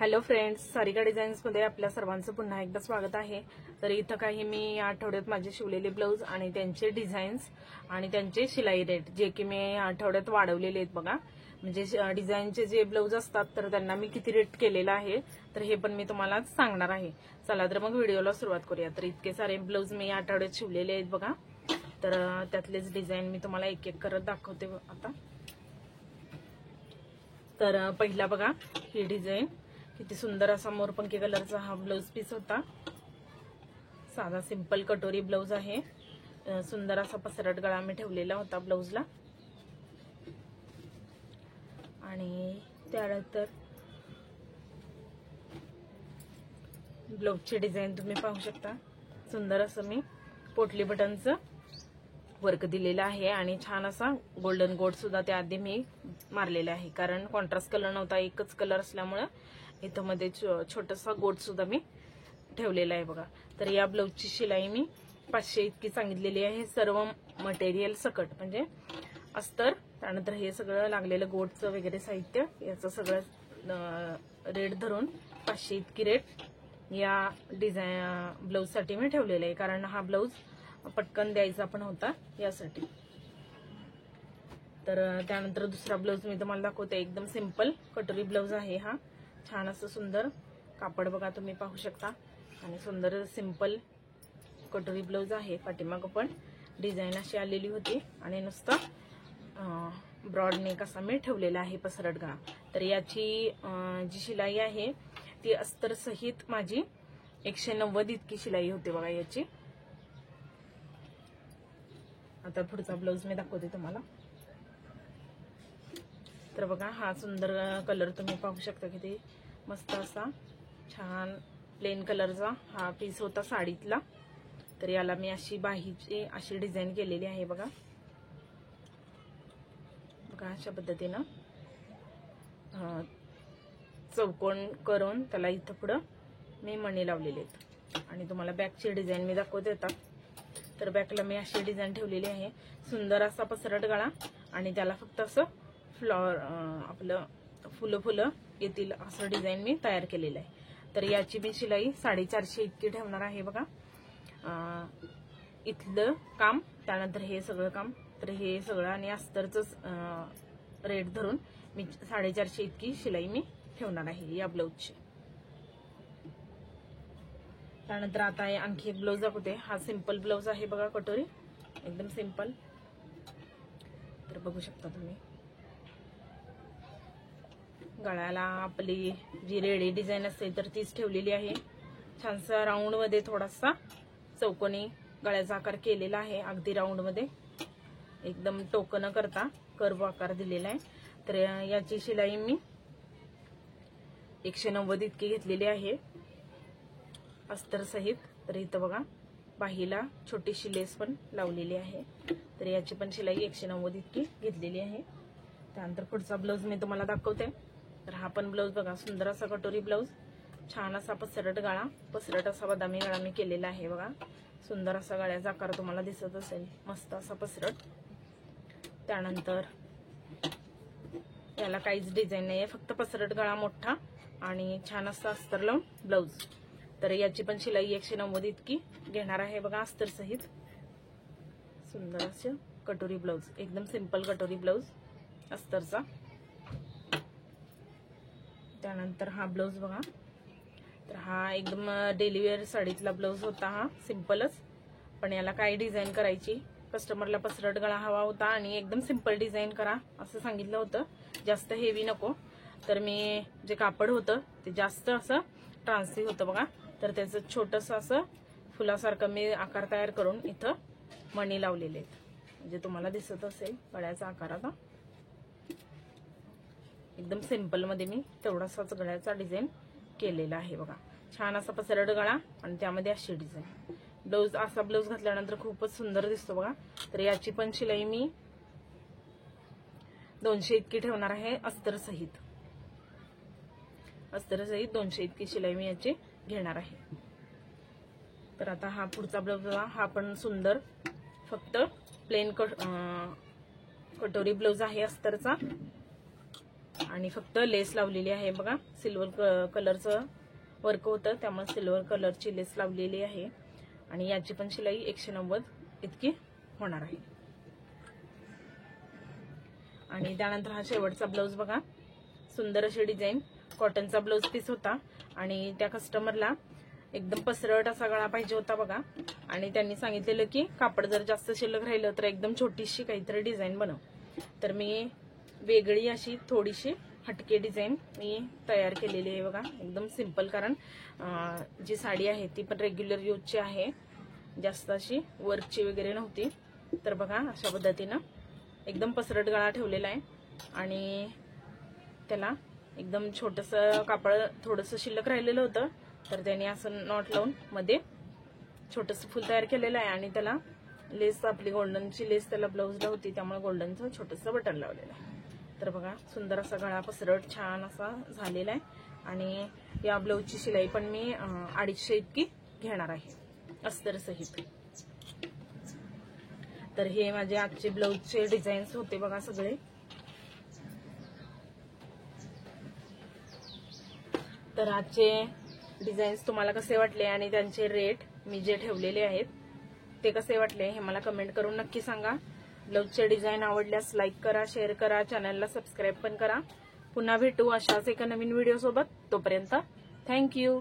Hello friends, Sarika डिझाईन्समध्ये आपल्या सर्वांचं पुन्हा एकदा स्वागत आहे। तर इथं काही मी या आठवड्यात माझे शिवलेले ब्लाऊज आणि त्यांचे डिझाईन्स आणि त्यांचे शिलाई रेट जे की मी या आठवड्यात वाढवलेले आहेत बघा। म्हणजे डिझाईनचे जे ब्लाऊज असतात तर त्यांना मी किती रेट केलेला आहे तर हे पण मी तुम्हाला सांगणार आहे। चला तर मग व्हिडिओला सुरुवात करूया। तर इतके सारे ब्लाऊज मी या आठवड्यात शिवलेले आहेत बघा। तर त्यातलेच डिझाईन मी तुम्हाला एक एक करत दाखवते आता। तर पहिला बघा ही डिझाईन किती सुंदर असा मोरपंखी कलरचा हा ब्लाऊज पीस होता। साधा सिंपल कटोरी ब्लाऊज आहे। सुंदर असा पसरट गळा मी ठेवलेला होता ब्लाऊजला आणि त्यानंतर ब्लाऊजची डिझाईन तुम्ही पाहू शकता। सुंदर असं मी पोटली बटनचं वर्क दिलेला आहे आणि छान असा गोल्डन गोट सुद्धा त्याआधी मी मारलेला आहे, कारण कॉन्ट्रास्ट कलर नव्हता, एकच कलर असल्यामुळे इथं मध्ये छोटासा गोट सुद्धा मी ठेवलेला आहे बघा। तर या ब्लाऊजची शिलाई मी 500 इतकी सांगितलेली आहे, सर्व मटेरियल सकट, म्हणजे अस्तर, त्यानंतर हे सगळं लागलेलं गोटचं वगैरे साहित्य याचं सगळं रेट धरून 500 इतकी रेट या डिझाईन ब्लाऊजसाठी मी ठेवलेलं आहे, कारण हा ब्लाऊज पटकन द्यायचा पण होता यासाठी। तर त्यानंतर दुसरा ब्लाऊज मी तुम्हाला दाखवते। एकदम सिंपल कटोरी ब्लाऊज आहे हा। छान असं सुंदर कापड बघा तुम्ही पाहू शकता आणि सुंदर सिंपल कटोरी ब्लाऊज आहे। पाठीमागं पण डिझाईन अशी आलेली होती आणि नुसतं ब्रॉड नेक असा मी ठेवलेला आहे पसरट गळा। तर याची जी शिलाई आहे ती अस्तर सहित माझी 190 इतकी शिलाई होते बघा याची। आता पुढचा ब्लाऊज मी दाखवते तुम्हाला। तर बघा हा सुंदर कलर तुम्ही पाहू शकता, किती मस्त असा छान प्लेन कलरचा हा पीस होता साडीतला। तर याला मी अशी बाहीची अशी डिझाईन केलेली आहे बघा। बघा अशा पद्धतीनं चौकोन करून त्याला इथं पुढं मी मणी लावलेले आहेत आणि तुम्हाला बॅकची डिझाईन मी दाखवते आता। तर बॅकला मी अशी डिझाईन ठेवलेली आहे, सुंदर असा पसरट गळा आणि त्याला फक्त असं फ्लॉवर आपलं फुलं येतील असं डिझाईन मी तयार केलेलं आहे। तर याची मी शिलाई 450 इतकी ठेवणार आहे बघा। इथलं काम, त्यानंतर हे सगळं काम, तर हे सगळं आणि अस्तरचं रेट धरून मी 450 इतकी शिलाई मी ठेवणार आहे या ब्लाऊजची। त्यानंतर आता आणखी एक ब्लाऊज दाखवते। हा सिंपल ब्लाऊज आहे बघा, कटोरी एकदम सिंपल। तर बघू शकता तुम्ही गळ्याला आपली जी रेडी डिझाईन असते तर तीच ठेवलेली आहे। छानसा राऊंड मध्ये थोडासा चौकोनी गळ्याचा आकार केलेला आहे, अगदी राऊंड मध्ये, एकदम टोकन करता कर्व आकार दिलेला आहे। तर याची शिलाई मी 190 इतकी घेतलेली आहे अस्तर सहित। तर इथं बघा बाहीला छोटीशी लेस पण लावलेली आहे। तर याची पण शिलाई 190 इतकी घेतलेली आहे। त्यानंतर पुढचा ब्लाऊज मी तुम्हाला दाखवते। तर हा पण ब्लाऊज बघा, सुंदर असा कटोरी ब्लाऊज, छान असा पसरट गळा, पसरट असा बदामी गळा मी केलेला आहे बघा। सुंदर असा गळ्याचा आकार तुम्हाला दिसत असेल, मस्त असा पसरट। त्यानंतर याला काहीच डिझाईन नाहीये, फक्त पसरट गळा मोठा आणि छान असा अस्तर लावून ब्लाऊज। तर याची पण शिलाई 190 इतकी घेणार आहे बघा अस्तर सहित। सुंदर असं कटोरी ब्लाऊज, एकदम सिंपल कटोरी ब्लाऊज अस्तरचा। त्यानंतर हा ब्लाऊज बघा, तर हा एकदम डेली वेअर साडीतला ब्लाऊज होता हा, सिंपलच, पण याला काय डिझाईन करायची, कस्टमरला पसरट गळा हवा होता आणि एकदम सिंपल डिझाईन करा असं सांगितलं होतं, जास्त हेवी नको। तर मी जे कापड होतं ते जास्त असं ट्रान्सी होतं बघा, तर त्याचं छोटंसं असं फुलासारखं मी आकार तयार करून इथं मणी लावलेले आहेत, म्हणजे तुम्हाला दिसत असेल गळ्याचा आकार। आता एकदम सिंपल मध्ये मी तेवढासाच गळ्याचा डिझाईन केलेला आहे बघा। छान असा पसरट गळा आणि त्यामध्ये अशी डिझाईन। ब्लाऊज असा ब्लाऊज घातल्यानंतर खूपच सुंदर दिसतो बघा। तर याची पण शिलाई मी 200 इतकी ठेवणार आहे अस्तर सहित। अस्तर सहित 200 इतकी शिलाई मी याची घेणार आहे। तर आता हा पुढचा ब्लाऊज बघा, हा पण सुंदर फक्त प्लेन कटोरी ब्लाऊज आहे अस्तरचा। आणि फक्त लेस लावलेली आहे बघा. सिल्वर कलरचं वर्क होतं त्यामुळे सिल्वर कलरची लेस लावलेली आहे. आणि याची पण शिलाई 190 इतकी होणार आहे. आणि त्यानंतर हा शेवटचा ब्लाऊज बघा. सुंदर अशी डिझाईन कॉटनचा ब्लाऊज पीस होता आणि त्या कस्टमरला एकदम पसरट असा गळा पाहिजे होता बघा. आणि त्यांनी सांगितलेलं की कापड जर जास्त शिल्लक राहिलं तर एकदम छोटीशी काहीतरी डिझाईन बनव. तर मी वेगळी अशी थोडीशी हटके डिझाईन मी तयार केलेली आहे बघा. एकदम सिंपल, कारण जी साडी आहे ती पण रेग्युलर यूजची आहे, जास्त अशी वर्कची वगैरे नव्हती. तर बघा अशा पद्धतीनं एकदम पसरट गळा ठेवलेला आहे आणि त्याला एकदम छोटंसं कापड थोडंसं शिल्लक राहिलेलं होतं तर त्याने असं नॉट लावून मध्ये छोटंसं फुल तयार केलेलं आहे. आणि त्याला लेस, आपली गोल्डनची लेस त्याला ब्लाऊजला होती त्यामुळे गोल्डनचं छोटंसं बटन लावलेलं आहे. तर बघा सुंदर असा गळा पसरट छान असा झालेला आहे. आणि या ब्लाऊजची शिलाई पण मी 250 इतकी घेणार आहे अस्तर सहित. तर हे माझे आजचे ब्लाऊजचे डिझाईन्स होते बघा सगळे. तर आजचे डिझाईन्स तुम्हाला कसे वाटले आणि त्यांचे रेट मी जे ठेवलेले आहेत ते कसे वाटले हे मला कमेंट करून नक्की सांगा. ब्लाऊजचे डिझाईन आवडल्यास लाईक करा, शेअर करा, चॅनलला सबस्क्राईब पण करा. पुन्हा भेटू अशाच एका नवीन व्हिडिओ सोबत. तोपर्यंत थँक्यू.